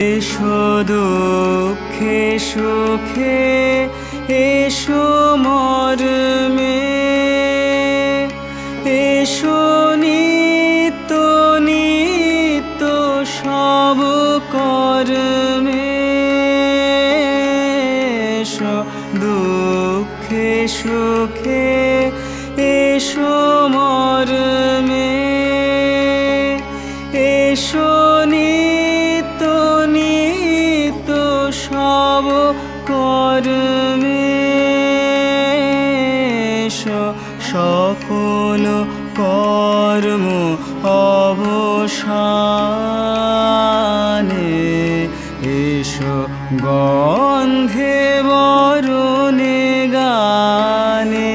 এসো দুঃখে সুখে এসো মরমে, এসো নিত্য নিত্য সব কর্মে। এসো দুঃখে সুখে এসো মরমে, এসো নিত্য নিত্য সব কর্মে। এসো সকল কর্ম অবসানে, এসো গন্ধে বরণে গানে।